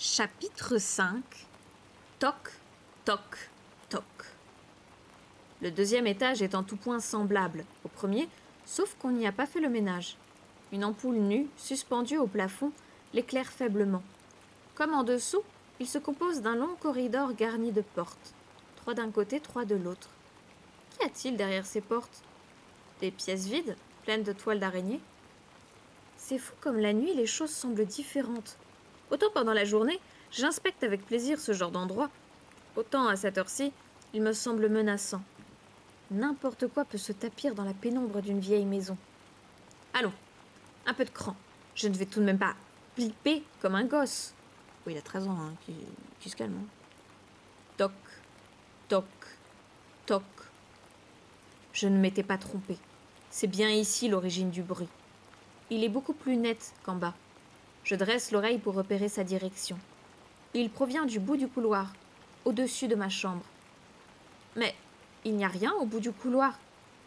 Chapitre 5. Toc, toc, toc. Le deuxième étage est en tout point semblable au premier, sauf qu'on n'y a pas fait le ménage. Une ampoule nue, suspendue au plafond, l'éclaire faiblement. Comme en dessous, il se compose d'un long corridor garni de portes. 3 d'un côté, 3 de l'autre. Qu'y a-t-il derrière ces portes? Des pièces vides, pleines de toiles d'araignée? C'est fou comme la nuit, les choses semblent différentes. Autant pendant la journée, j'inspecte avec plaisir ce genre d'endroit, autant à cette heure-ci, il me semble menaçant. N'importe quoi peut se tapir dans la pénombre d'une vieille maison. Allons, un peu de cran. Je ne vais tout de même pas flipper comme un gosse. Oui, il a 13 ans, qui se calme. Hein. Toc, toc, toc. Je ne m'étais pas trompée. C'est bien ici l'origine du bruit. Il est beaucoup plus net qu'en bas. Je dresse l'oreille pour repérer sa direction. Il provient du bout du couloir, au-dessus de ma chambre. Mais il n'y a rien au bout du couloir,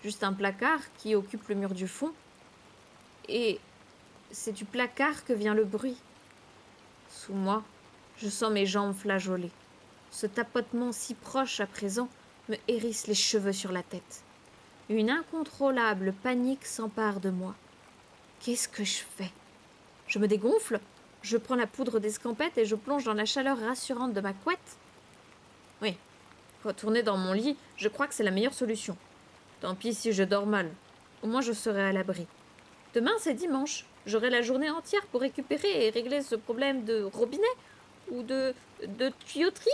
juste un placard qui occupe le mur du fond. Et c'est du placard que vient le bruit. Sous moi, je sens mes jambes flageoler. Ce tapotement si proche à présent me hérisse les cheveux sur la tête. Une incontrôlable panique s'empare de moi. Qu'est-ce que je fais? Je me dégonfle, je prends la poudre d'escampette et je plonge dans la chaleur rassurante de ma couette. Oui, retourner dans mon lit, je crois que c'est la meilleure solution. Tant pis si je dors mal, au moins je serai à l'abri. Demain c'est dimanche, j'aurai la journée entière pour récupérer et régler ce problème de robinet, ou de tuyauterie,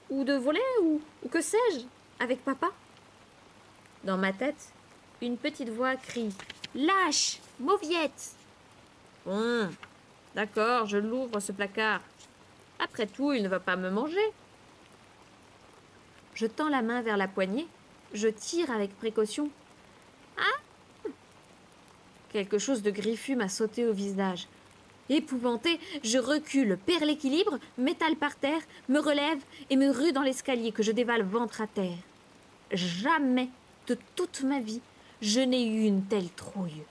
ou de volet, ou que sais-je, avec papa. Dans ma tête, une petite voix crie « Lâche, mauviette !» Bon, d'accord, je l'ouvre ce placard. Après tout, il ne va pas me manger. Je tends la main vers la poignée, je tire avec précaution. Ah! Quelque chose de griffu m'a sauté au visage. Épouvantée, je recule, perds l'équilibre, m'étale par terre, me relève et me rue dans l'escalier que je dévale ventre à terre. Jamais de toute ma vie, je n'ai eu une telle trouille.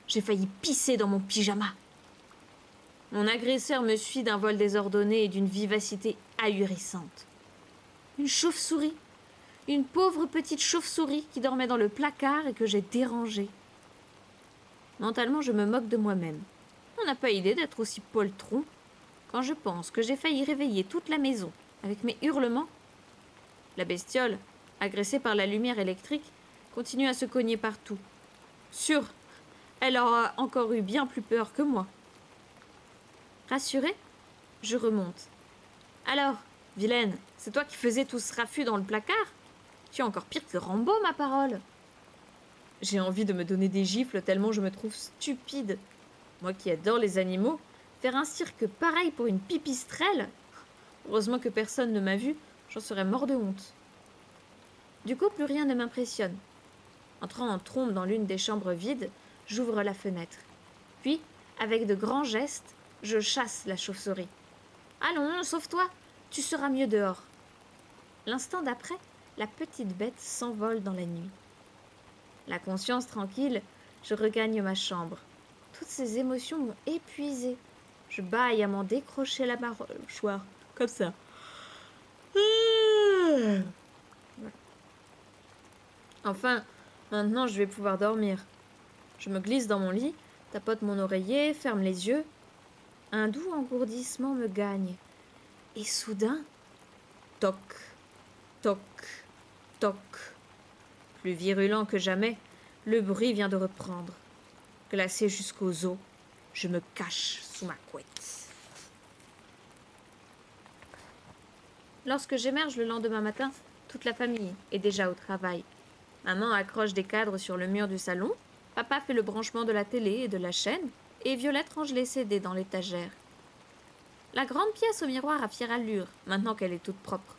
J'ai failli pisser dans mon pyjama. Mon agresseur me suit d'un vol désordonné et d'une vivacité ahurissante. Une chauve-souris, une pauvre petite chauve-souris qui dormait dans le placard et que j'ai dérangée. Mentalement, je me moque de moi-même. On n'a pas idée d'être aussi poltron. Quand je pense que j'ai failli réveiller toute la maison avec mes hurlements, la bestiole, agressée par la lumière électrique, continue à se cogner partout. Sûr, elle aura encore eu bien plus peur que moi. Rassurée, je remonte. Alors, vilaine, c'est toi qui faisais tout ce raffut dans le placard? Tu es encore pire que Rambo, ma parole. J'ai envie de me donner des gifles tellement je me trouve stupide. Moi qui adore les animaux, faire un cirque pareil pour une pipistrelle? Heureusement que personne ne m'a vu, j'en serais mort de honte. Du coup, plus rien ne m'impressionne. Entrant en trombe dans l'une des chambres vides, j'ouvre la fenêtre. Puis, avec de grands gestes, je chasse la chauve-souris. Allons, sauve-toi, tu seras mieux dehors. L'instant d'après, la petite bête s'envole dans la nuit. La conscience tranquille, je regagne ma chambre. Toutes ces émotions m'ont épuisée. Je bâille à m'en décrocher la mâchoire, comme ça. Enfin, maintenant je vais pouvoir dormir. Je me glisse dans mon lit, tapote mon oreiller, ferme les yeux. Un doux engourdissement me gagne. Et soudain, toc, toc, toc. Plus virulent que jamais, le bruit vient de reprendre. Glacé jusqu'aux os, je me cache sous ma couette. Lorsque j'émerge le lendemain matin, toute la famille est déjà au travail. Maman accroche des cadres sur le mur du salon, papa fait le branchement de la télé et de la chaîne, et Violette range les CD dans l'étagère. La grande pièce au miroir a fière allure, maintenant qu'elle est toute propre.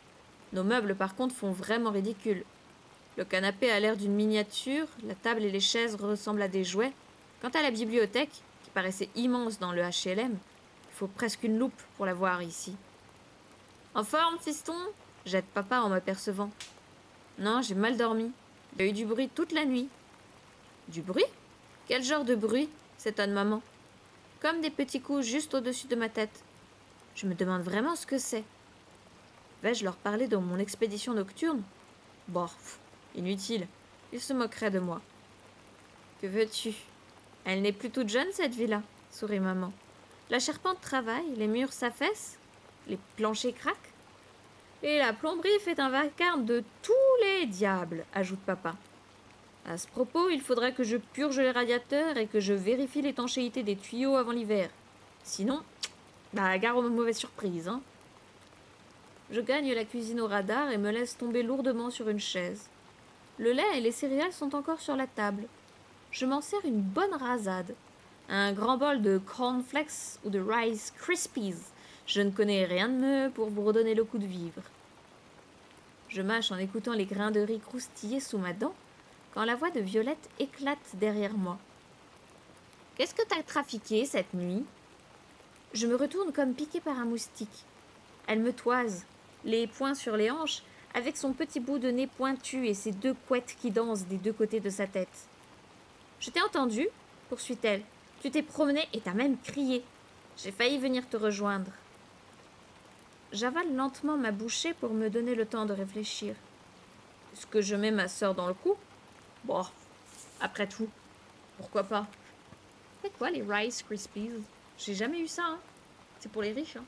Nos meubles, par contre, font vraiment ridicule. Le canapé a l'air d'une miniature, la table et les chaises ressemblent à des jouets. Quant à la bibliothèque, qui paraissait immense dans le HLM, il faut presque une loupe pour la voir ici. « En forme, fiston ?» jette papa en m'apercevant. « Non, j'ai mal dormi. Il y a eu du bruit toute la nuit. »« Du bruit ? Quel genre de bruit ?» s'étonne maman. « Comme des petits coups juste au-dessus de ma tête. » Je me demande vraiment ce que c'est. Vais-je leur parler de mon expédition nocturne? Bon, inutile. Ils se moqueraient de moi. Que veux-tu? Elle n'est plus toute jeune, cette villa, sourit maman. La charpente travaille, les murs s'affaissent, les planchers craquent. Et la plomberie fait un vacarme de tous les diables, ajoute papa. À ce propos, il faudra que je purge les radiateurs et que je vérifie l'étanchéité des tuyaux avant l'hiver. Sinon, gare aux mauvaises surprises, hein. Je gagne la cuisine au radar et me laisse tomber lourdement sur une chaise. Le lait et les céréales sont encore sur la table. Je m'en sers une bonne rasade. Un grand bol de cornflakes ou de Rice Krispies. Je ne connais rien de mieux pour vous redonner le coup de vivre. Je mâche en écoutant les grains de riz croustiller sous ma dent quand la voix de Violette éclate derrière moi. « Qu'est-ce que t'as trafiqué cette nuit ?» Je me retourne comme piquée par un moustique. Elle me toise, les poings sur les hanches, avec son petit bout de nez pointu et ses deux couettes qui dansent des deux côtés de sa tête. « Je t'ai entendu, poursuit-elle. Tu t'es promené et t'as même crié. J'ai failli venir te rejoindre. » J'avale lentement ma bouchée pour me donner le temps de réfléchir. Est-ce que je mets ma sœur dans le coup? Bon, après tout, pourquoi pas? C'est quoi les Rice Krispies? J'ai jamais eu ça, hein. C'est pour les riches, hein.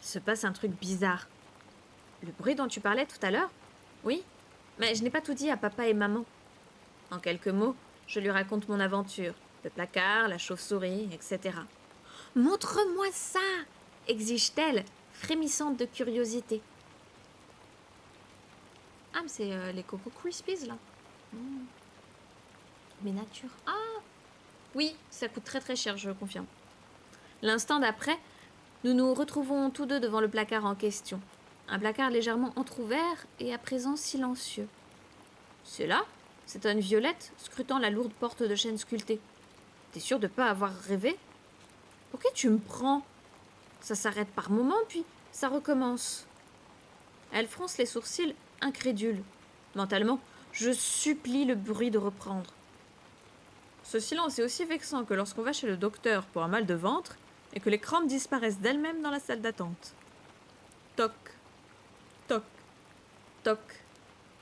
Il se passe un truc bizarre. Le bruit dont tu parlais tout à l'heure? Oui, mais je n'ai pas tout dit à papa et maman. En quelques mots, je lui raconte mon aventure, le placard, la chauve-souris, etc. « Montre-moi ça !» exige-t-elle, frémissante de curiosité. Ah, mais c'est les Coco Krispies, là. Mais nature. Ah oui, ça coûte très très cher, je confirme. L'instant d'après, nous nous retrouvons tous deux devant le placard en question. Un placard légèrement entrouvert et à présent silencieux. C'est là, s'étonne Violette, scrutant la lourde porte de chêne sculptée. T'es sûre de pas avoir rêvé? Pour qui tu me prends? Ça s'arrête par moments, puis ça recommence. Elle fronce les sourcils, incrédule. Mentalement, je supplie le bruit de reprendre. Ce silence est aussi vexant que lorsqu'on va chez le docteur pour un mal de ventre et que les crampes disparaissent d'elles-mêmes dans la salle d'attente. Toc, toc, toc.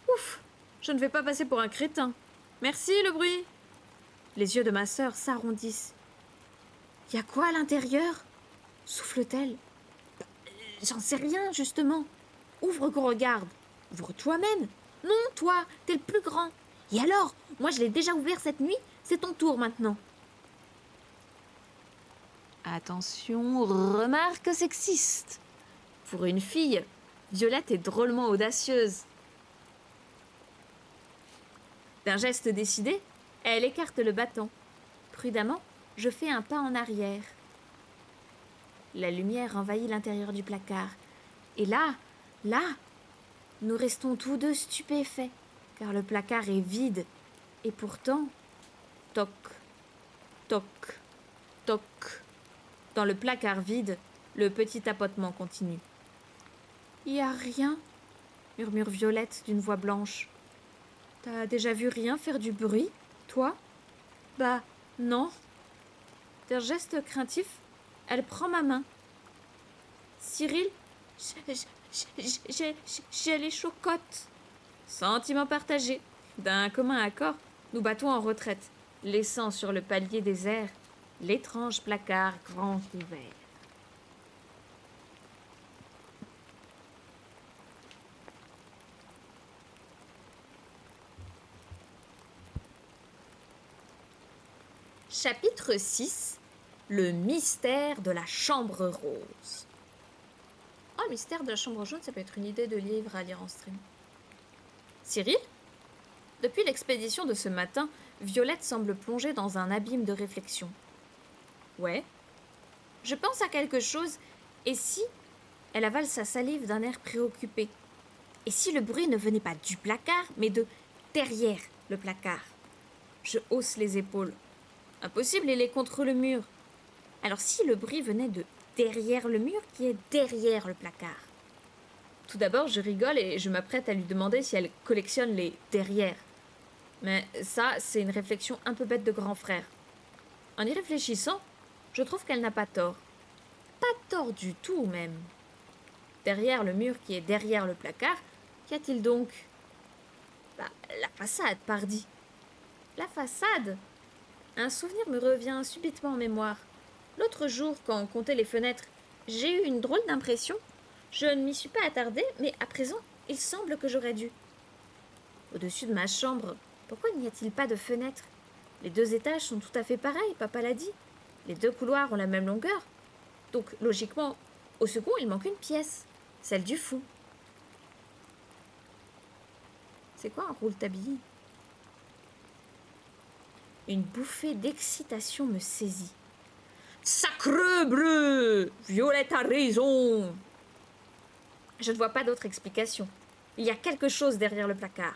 Ouf, je ne vais pas passer pour un crétin. Merci, le bruit. Les yeux de ma sœur s'arrondissent. « Y a quoi à l'intérieur ?» souffle-t-elle. « J'en sais rien, justement. Ouvre qu'on regarde. Ouvre toi-même. Non, toi, t'es le plus grand. Et alors, moi je l'ai déjà ouvert cette nuit, c'est ton tour maintenant. » Attention, remarque sexiste. Pour une fille, Violette est drôlement audacieuse. D'un geste décidé, elle écarte le bâton. Prudemment, je fais un pas en arrière. La lumière envahit l'intérieur du placard. Et là, nous restons tous deux stupéfaits, car le placard est vide. Et pourtant, toc, toc, toc. Dans le placard vide, le petit tapotement continue. « Y a rien ?» murmure Violette d'une voix blanche. « T'as déjà vu rien faire du bruit, toi ?»« Bah, non. » D'un geste craintif, elle prend ma main. « Cyril, j'ai les chocottes. » Sentiment partagé. D'un commun accord, nous battons en retraite, laissant sur le palier désert l'étrange placard grand ouvert. Chapitre 6. Le mystère de la chambre rose. Oh, le mystère de la chambre jaune, ça peut être une idée de livre à lire en stream. Cyril? Depuis l'expédition de ce matin, Violette semble plongée dans un abîme de réflexion. Ouais. Je pense à quelque chose, et si... Elle avale sa salive d'un air préoccupé. Et si le bruit ne venait pas du placard, mais de derrière le placard? Je hausse les épaules. Impossible, il est contre le mur. Alors si le bruit venait de derrière le mur qui est derrière le placard. Tout d'abord, je rigole et je m'apprête à lui demander si elle collectionne les derrière. Mais ça, c'est une réflexion un peu bête de grand frère. En y réfléchissant, je trouve qu'elle n'a pas tort. Pas tort du tout, même. Derrière le mur qui est derrière le placard, qu'y a-t-il donc? La façade, pardi. La façade? Un souvenir me revient subitement en mémoire. L'autre jour, quand on comptait les fenêtres, j'ai eu une drôle d'impression. Je ne m'y suis pas attardée, mais à présent, il semble que j'aurais dû. Au-dessus de ma chambre, pourquoi n'y a-t-il pas de fenêtre? Les 2 étages sont tout à fait pareils, papa l'a dit. Les 2 couloirs ont la même longueur. Donc, logiquement, au second, il manque une pièce, celle du fond. C'est quoi un rouletabille? Une bouffée d'excitation me saisit. Sacrebleu! Violette a raison! Je ne vois pas d'autre explication. Il y a quelque chose derrière le placard.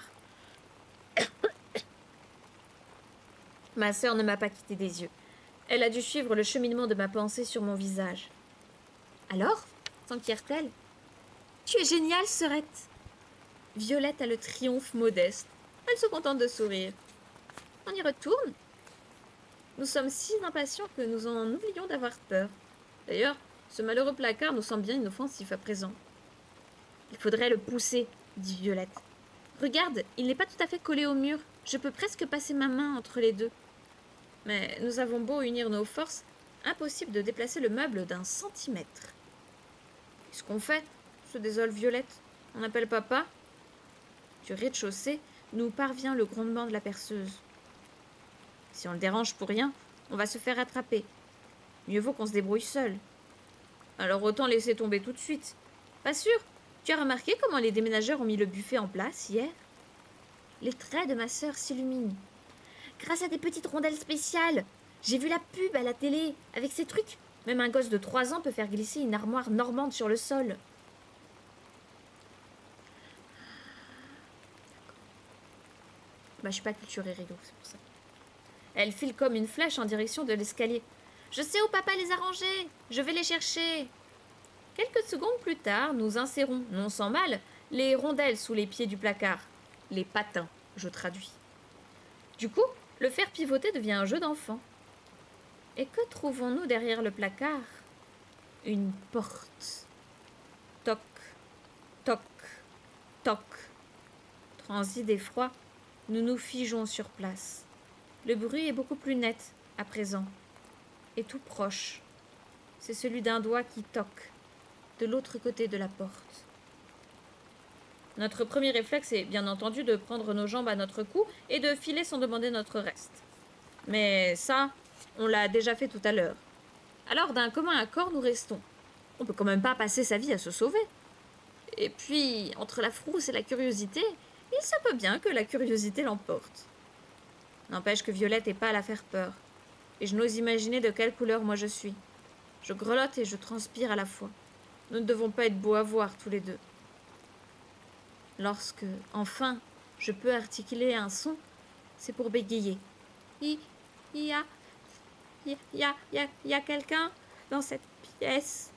Ma sœur ne m'a pas quitté des yeux. Elle a dû suivre le cheminement de ma pensée sur mon visage. Alors, s'enquiert-elle? Tu es géniale, sœurette! Violette a le triomphe modeste. Elle se contente de sourire. On y retourne? Nous sommes si impatients que nous en oublions d'avoir peur. D'ailleurs, ce malheureux placard nous semble bien inoffensif à présent. Il faudrait le pousser, dit Violette. Regarde, il n'est pas tout à fait collé au mur. Je peux presque passer ma main entre les 2. Mais nous avons beau unir nos forces, impossible de déplacer le meuble d'1 centimètre. Qu'est-ce qu'on fait? Se désole Violette. On appelle papa? Du rez-de-chaussée nous parvient le grondement de la perceuse. Si on le dérange pour rien, on va se faire attraper. Mieux vaut qu'on se débrouille seul. Alors autant laisser tomber tout de suite. Pas sûr? Tu as remarqué comment les déménageurs ont mis le buffet en place hier? Les traits de ma sœur s'illuminent. Grâce à des petites rondelles spéciales. J'ai vu la pub à la télé, avec ces trucs. Même un gosse de 3 ans peut faire glisser une armoire normande sur le sol. Je suis pas culturée, Rigo, c'est pour ça. Elle file comme une flèche en direction de l'escalier. Je sais où papa les a rangés. Je vais les chercher. Quelques secondes plus tard, nous insérons, non sans mal, les rondelles sous les pieds du placard. Les patins, je traduis. Du coup, le faire pivoter devient un jeu d'enfant. Et que trouvons-nous derrière le placard? Une porte. Toc, toc, toc. Transi d'effroi, nous nous figeons sur place. Le bruit est beaucoup plus net, à présent, et tout proche. C'est celui d'un doigt qui toque, de l'autre côté de la porte. Notre premier réflexe est bien entendu de prendre nos jambes à notre cou et de filer sans demander notre reste. Mais ça, on l'a déjà fait tout à l'heure. Alors d'un commun accord, nous restons. On peut quand même pas passer sa vie à se sauver. Et puis, entre la frousse et la curiosité, il se peut bien que la curiosité l'emporte. N'empêche que Violette n'est pas à la faire peur. Et je n'ose imaginer de quelle couleur moi je suis. Je grelotte et je transpire à la fois. Nous ne devons pas être beaux à voir tous les 2. Lorsque, enfin, je peux articuler un son, c'est pour bégayer. Il y a quelqu'un dans cette pièce.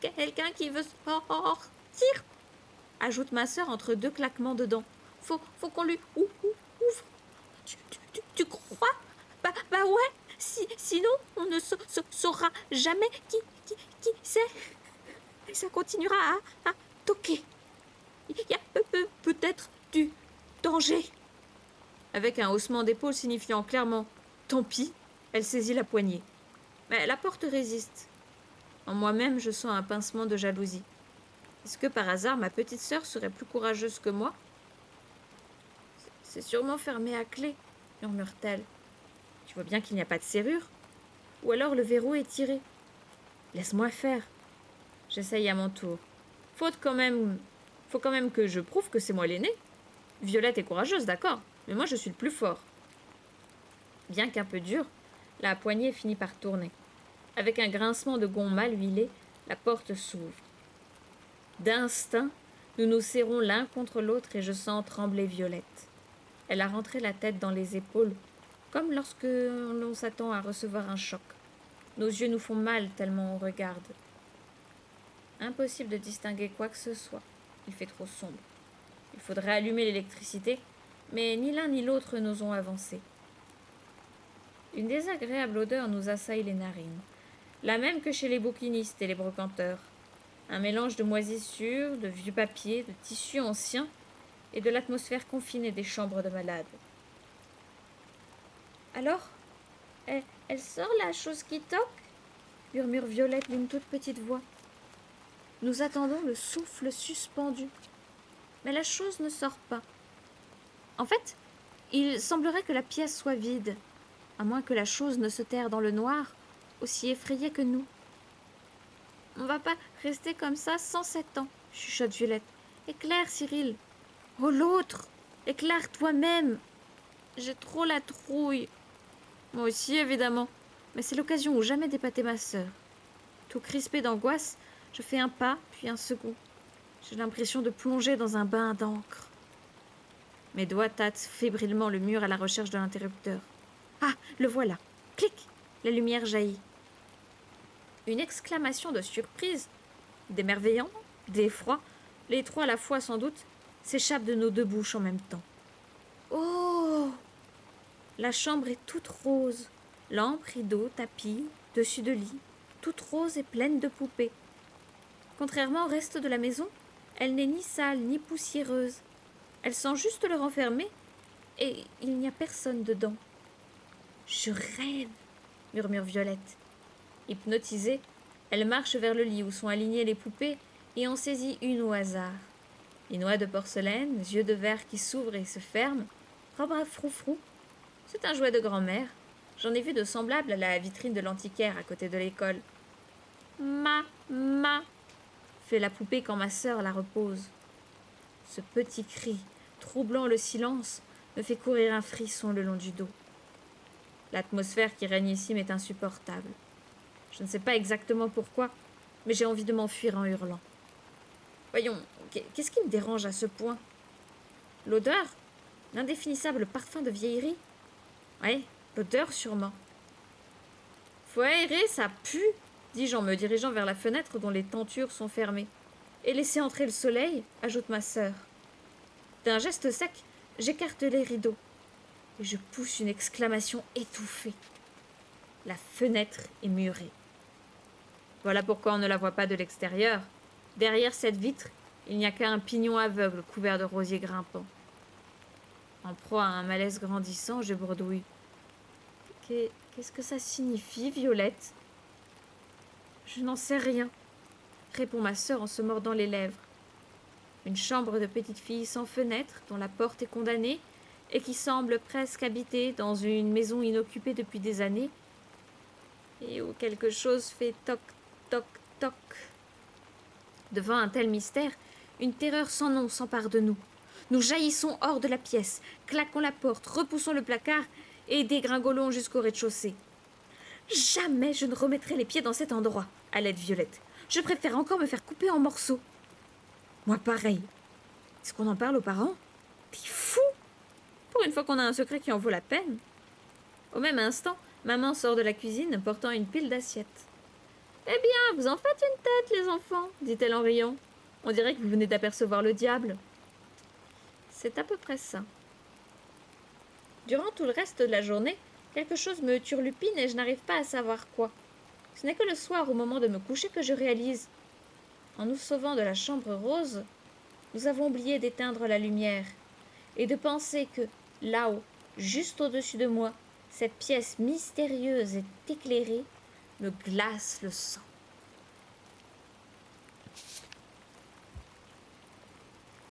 Quelqu'un qui veut sortir, ajoute ma sœur entre 2 claquements de dents. Faut qu'on lui ouvre. Tu crois? Bah ouais, sinon on ne saura jamais qui c'est. Et ça continuera à toquer. Il y a peut-être du danger. Avec un haussement d'épaule signifiant clairement « tant pis », elle saisit la poignée. Mais la porte résiste. En moi-même, je sens un pincement de jalousie. Est-ce que par hasard ma petite sœur serait plus courageuse que moi? C'est sûrement fermé à clé, murmure-t-elle. Tu vois bien qu'il n'y a pas de serrure. Ou alors le verrou est tiré. Laisse-moi faire. J'essaye à mon tour. Faut quand même que je prouve que c'est moi l'aîné. Violette est courageuse, d'accord, mais moi je suis le plus fort. Bien qu'un peu dur, la poignée finit par tourner. Avec un grincement de gonds mal huilés, la porte s'ouvre. D'instinct, nous nous serrons l'un contre l'autre et je sens trembler Violette. Elle a rentré la tête dans les épaules, comme lorsque l'on s'attend à recevoir un choc. Nos yeux nous font mal tellement on regarde. Impossible de distinguer quoi que ce soit. Il fait trop sombre. Il faudrait allumer l'électricité, mais ni l'un ni l'autre n'osons avancer. Une désagréable odeur nous assaille les narines, la même que chez les bouquinistes et les brocanteurs. Un mélange de moisissures, de vieux papiers, de tissus anciens et de l'atmosphère confinée des chambres de malades. Alors, elle sort la chose qui toque, murmure Violette d'une toute petite voix. Nous attendons le souffle suspendu. Mais la chose ne sort pas. En fait, il semblerait que la pièce soit vide, à moins que la chose ne se terre dans le noir, aussi effrayée que nous. On va pas rester comme ça 107 ans, chuchote Violette. Éclaire, Cyril. Oh, l'autre! Éclaire toi-même! J'ai trop la trouille. Moi aussi, évidemment. Mais c'est l'occasion ou jamais d'épater ma sœur. Tout crispé d'angoisse, je fais un pas, puis un second. J'ai l'impression de plonger dans un bain d'encre. Mes doigts tâtent fébrilement le mur à la recherche de l'interrupteur. Ah, le voilà. Clic! La lumière jaillit. Une exclamation de surprise, d'émerveillement, d'effroi, les trois à la fois sans doute, s'échappe de nos deux bouches en même temps. Oh! La chambre est toute rose. Lampe, rideaux, tapis, dessus de lit, toute rose et pleine de poupées. Contrairement au reste de la maison, elle n'est ni sale ni poussiéreuse. Elle sent juste le renfermer et il n'y a personne dedans. Je rêve, murmure Violette. Hypnotisée, elle marche vers le lit où sont alignées les poupées et en saisit une au hasard. Une oie de porcelaine, yeux de verre qui s'ouvrent et se ferment, robe à froufrou. C'est un jouet de grand-mère. J'en ai vu de semblables à la vitrine de l'antiquaire à côté de l'école. Ma, fait la poupée quand ma sœur la repose. Ce petit cri, troublant le silence, me fait courir un frisson le long du dos. L'atmosphère qui règne ici m'est insupportable. Je ne sais pas exactement pourquoi, mais j'ai envie de m'enfuir en hurlant. Voyons, qu'est-ce qui me dérange à ce point? L'odeur? L'indéfinissable parfum de vieillerie? Oui, l'odeur sûrement. Faut aérer, ça pue, dis-je en me dirigeant vers la fenêtre dont les tentures sont fermées. Et laisser entrer le soleil, ajoute ma sœur. D'un geste sec, j'écarte les rideaux. Et je pousse une exclamation étouffée. La fenêtre est murée. Voilà pourquoi on ne la voit pas de l'extérieur. Derrière cette vitre, il n'y a qu'un pignon aveugle couvert de rosiers grimpants. En proie à un malaise grandissant, je bredouille. Qu'est-ce que ça signifie, Violette? Je n'en sais rien, répond ma sœur en se mordant les lèvres. Une chambre de petite fille sans fenêtre, dont la porte est condamnée, et qui semble presque habitée dans une maison inoccupée depuis des années, et où quelque chose fait toc, toc, toc. Devant un tel mystère, une terreur sans nom s'empare de nous. Nous jaillissons hors de la pièce, claquons la porte, repoussons le placard et dégringolons jusqu'au rez-de-chaussée. Jamais je ne remettrai les pieds dans cet endroit, allait Violette. Je préfère encore me faire couper en morceaux. Moi pareil. Est-ce qu'on en parle aux parents? T'es fou! Pour une fois qu'on a un secret qui en vaut la peine. Au même instant, maman sort de la cuisine portant une pile d'assiettes. Eh bien, vous en faites une tête, les enfants, dit-elle en riant. On dirait que vous venez d'apercevoir le diable. C'est à peu près ça. Durant tout le reste de la journée, quelque chose me turlupine et je n'arrive pas à savoir quoi. Ce n'est que le soir, au moment de me coucher, que je réalise. En nous sauvant de la chambre rose, nous avons oublié d'éteindre la lumière et de penser que, là-haut, juste au-dessus de moi, cette pièce mystérieuse et éclairée me glace le sang.